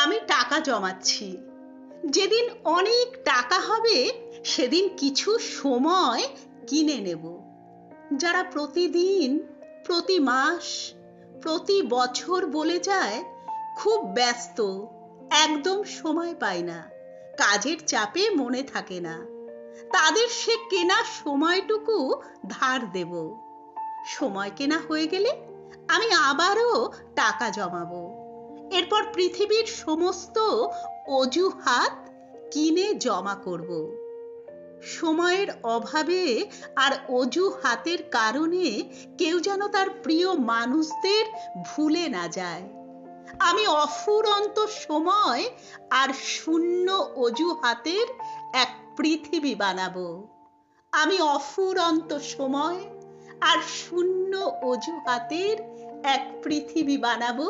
আমি টাকা জমাচ্ছি। যেদিন অনেক টাকা হবে সেদিন কিছু সময় কিনে নেব। যারা প্রতিদিন, প্রতি মাস, প্রতি বছর বলে যায় খুব ব্যস্ত, একদম সময় পায় না, কাজের চাপে মনে থাকে না, তাদের সে কেনা সময়টুকু ধার দেব। সময় কেনা হয়ে গেলে আমি আবারও টাকা জমাবো। এরপর পৃথিবীর সমস্ত অজুহাত কিনে জমা করব। সময়ের অভাবে আর অজুহাতের কারণে কেউ যেন তার প্রিয় মানুষদের ভুলে না যায়। আমি অফুরন্ত সময় আর শূন্য অজুহাতের এক পৃথিবী বানাবো। আমি অফুরন্ত সময় আর শূন্য অজুহাতের এক পৃথিবী বানাবো।